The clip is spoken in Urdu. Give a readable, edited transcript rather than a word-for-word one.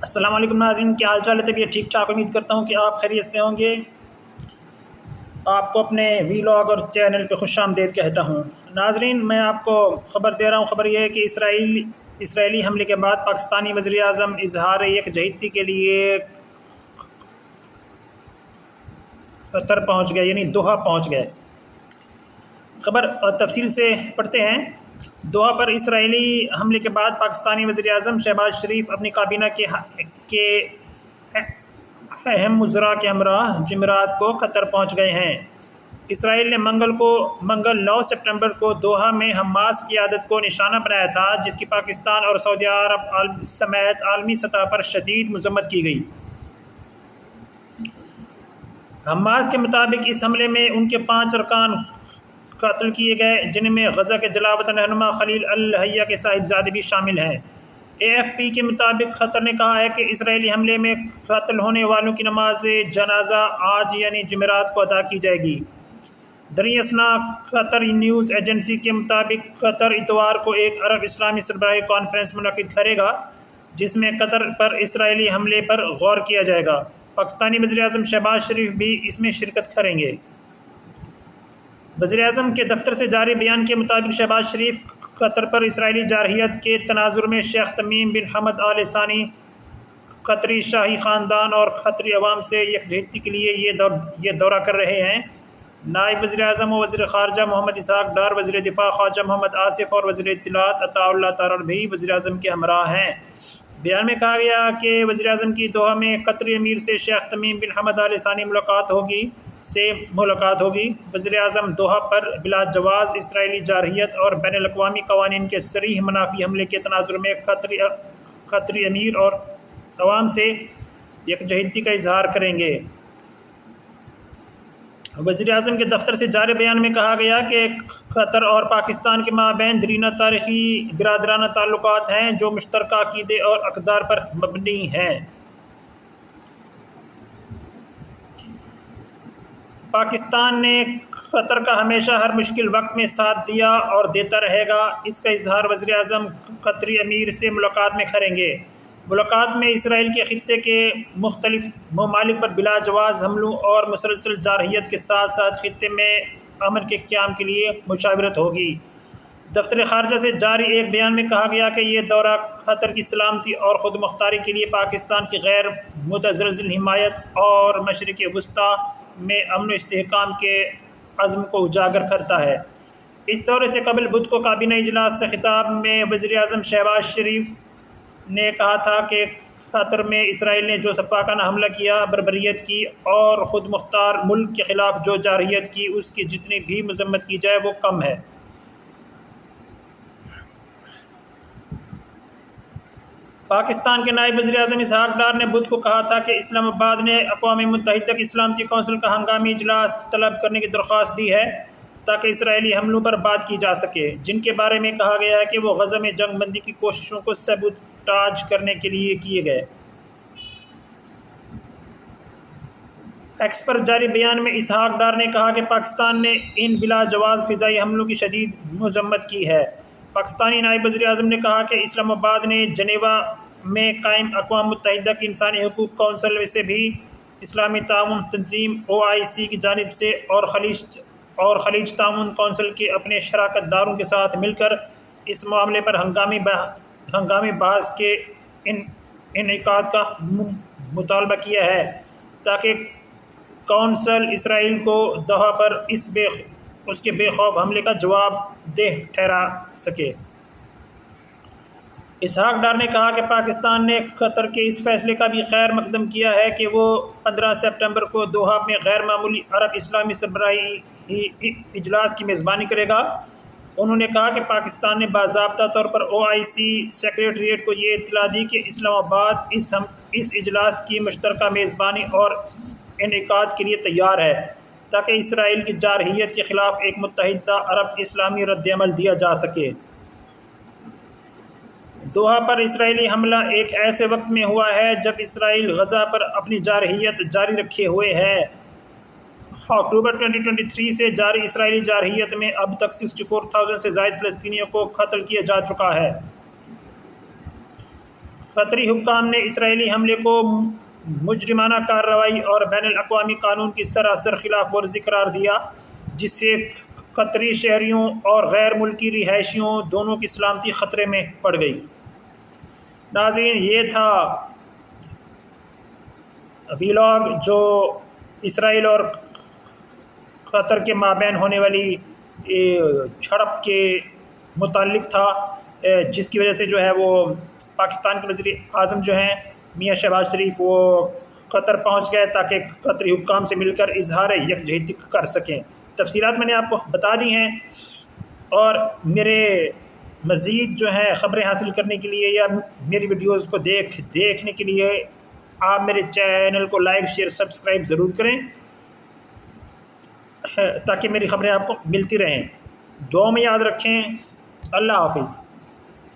السلام علیکم ناظرین، کیا حال چال ہے؟ طبیعت ٹھیک ٹھاک؟ امید کرتا ہوں کہ آپ خیریت سے ہوں گے۔ آپ کو اپنے ویلاگ اور چینل پہ خوش آمدید کہتا ہوں۔ ناظرین، میں آپ کو خبر دے رہا ہوں۔ خبر یہ ہے کہ اسرائیلی حملے کے بعد پاکستانی وزیر اعظم اظہار یکجہتی کے لیے قطر پہنچ گئے، یعنی دوحہ پہنچ گئے۔ خبر تفصیل سے پڑھتے ہیں۔ دوحہ پر اسرائیلی حملے کے بعد پاکستانی وزیر اعظم شہباز شریف اپنی کابینہ کے اہم وزراء کے ہمراہ جمعرات کو قطر پہنچ گئے ہیں۔ اسرائیل نے منگل 9 ستمبر کو دوحہ میں حماس کی قیادت کو نشانہ بنایا تھا، جس کی پاکستان اور سعودی عرب سمیت عالمی سطح پر شدید مذمت کی گئی۔ حماس کے مطابق اس حملے میں ان کے 5 ارکان قتل کیے گئے، جن میں غزہ کے جلاوطن رہنما خلیل الحیہ کے صاحبزادے بھی شامل ہیں۔ AFP کے مطابق قطر نے کہا ہے کہ اسرائیلی حملے میں قتل ہونے والوں کی نماز جنازہ آج یعنی جمعرات کو ادا کی جائے گی۔ دریں اثنا قطر نیوز ایجنسی کے مطابق قطر اتوار کو ایک عرب اسلامی سربراہی کانفرنس منعقد کرے گا، جس میں قطر پر اسرائیلی حملے پر غور کیا جائے گا۔ پاکستانی وزیر اعظم شہباز شریف بھی اس میں شرکت کریں گے۔ وزیر اعظم کے دفتر سے جاری بیان کے مطابق شہباز شریف قطر پر اسرائیلی جارحیت کے تناظر میں شیخ تمیم بن حمد آل ثانی، قطری شاہی خاندان اور قطری عوام سے یکجہتی کے لیے یہ دورہ کر رہے ہیں۔ نائب وزیر اعظم و وزیر خارجہ محمد اسحاق ڈار، وزیر دفاع خواجہ محمد آصف اور وزیر اطلاعات عطاء اللہ تارڑ بھی وزیر اعظم کے ہمراہ ہیں۔ بیان میں کہا گیا کہ وزیر اعظم کی دوحہ میں قطری امیر سے شیخ تمیم بن حمد آل ثانی ملاقات ہوگی۔ وزیر اعظم دوحہ پر بلا جواز اسرائیلی جارحیت اور بین الاقوامی قوانین کے صریح منافی حملے کے تناظر میں قطری امیر اور عوام سے یکجہتی کا اظہار کریں گے۔ وزیر اعظم کے دفتر سے جاری بیان میں کہا گیا کہ قطر اور پاکستان کے مابین دیرینہ تاریخی برادرانہ تعلقات ہیں، جو مشترکہ عقیدے اور اقدار پر مبنی ہیں۔ پاکستان نے قطر کا ہمیشہ ہر مشکل وقت میں ساتھ دیا اور دیتا رہے گا۔ اس کا اظہار وزیر اعظم قطری امیر سے ملاقات میں کریں گے۔ ملاقات میں اسرائیل کے خطے کے مختلف ممالک پر بلا جواز حملوں اور مسلسل جارحیت کے ساتھ ساتھ خطے میں امن کے قیام کے لیے مشاورت ہوگی۔ دفتر خارجہ سے جاری ایک بیان میں کہا گیا کہ یہ دورہ قطر کی سلامتی اور خود مختاری کے لیے پاکستان کی غیر متزلزل حمایت اور مشرق وسطیٰ میں امن و استحکام کے عزم کو اجاگر کرتا ہے۔ اس دورے سے قبل بدھ کو کابینہ اجلاس سے خطاب میں وزیر اعظم شہباز شریف نے کہا تھا کہ قطر میں اسرائیل نے جو سفاکانہ حملہ کیا، بربریت کی اور خود مختار ملک کے خلاف جو جارحیت کی، اس کی جتنی بھی مذمت کی جائے وہ کم ہے۔ پاکستان کے نائب وزیر اعظم اسحاق ڈار نے بدھ کو کہا تھا کہ اسلام آباد نے اقوام متحدہ کی سلامتی کونسل کا ہنگامی اجلاس طلب کرنے کی درخواست دی ہے تاکہ اسرائیلی حملوں پر بات کی جا سکے، جن کے بارے میں کہا گیا ہے کہ وہ غزہ میں جنگ بندی کی کوششوں کو سیبوٹاج کرنے کے لیے کیے گئے۔ ایکس پر جاری بیان میں اسحاق ڈار نے کہا کہ پاکستان نے ان بلا جواز فضائی حملوں کی شدید مذمت کی ہے۔ پاکستانی نائب وزیر اعظم نے کہا کہ اسلام آباد نے جنیوا میں قائم اقوام متحدہ کی انسانی حقوق کونسل سے بھی اسلامی تعاون تنظیم OIC کی جانب سے اور خلیج تعاون کونسل کے اپنے شراکت داروں کے ساتھ مل کر اس معاملے پر ہنگامی بحث کے انعقاد کا مطالبہ کیا ہے تاکہ کونسل اسرائیل کو دوحہ پر اس کے بے خوف حملے کا جواب دہ ٹھہرا سکے۔ اسحاق ڈار نے کہا کہ پاکستان نے قطر کے اس فیصلے کا بھی خیر مقدم کیا ہے کہ وہ 15 ستمبر کو دوحہ میں غیر معمولی عرب اسلامی سربراہی اجلاس کی میزبانی کرے گا۔ انہوں نے کہا کہ پاکستان نے باضابطہ طور پر OIC سیکریٹریٹ کو یہ اطلاع دی کہ اسلام آباد اس اجلاس کی مشترکہ میزبانی اور انعقاد کے لیے تیار ہے تاکہ اسرائیل کی جارحیت کے خلاف ایک متحدہ عرب اسلامی رد عمل دیا جا سکے۔ دوحہ پر اسرائیلی حملہ ایک ایسے وقت میں ہوا ہے جب اسرائیل غزہ پر اپنی جارحیت جاری رکھے ہوئے ہے۔ اکتوبر 2023 سے جاری اسرائیلی جارحیت میں اب تک 64,000 سے زائد فلسطینیوں کو قتل کیا جا چکا ہے۔ قطری حکام نے اسرائیلی حملے کو مجرمانہ کارروائی اور بین الاقوامی قانون کی سراسر خلاف ورزی قرار دیا، جس سے قطری شہریوں اور غیر ملکی رہائشیوں دونوں کی سلامتی خطرے میں پڑ گئی۔ ناظرین، یہ تھا ویلاگ جو اسرائیل اور قطر کے مابین ہونے والی جھڑپ کے متعلق تھا، جس کی وجہ سے جو ہے وہ پاکستان کے وزیر اعظم جو ہیں میاں شہباز شریف وہ قطر پہنچ گئے تاکہ قطری حکام سے مل کر اظہار یکجہتی کر سکیں۔ تفصیلات میں نے آپ کو بتا دی ہیں، اور میرے مزید جو ہے خبریں حاصل کرنے کے لیے یا میری ویڈیوز کو دیکھنے کے لیے آپ میرے چینل کو لائک شیئر سبسکرائب ضرور کریں تاکہ میری خبریں آپ کو ملتی رہیں۔ دعا میں یاد رکھیں۔ اللہ حافظ۔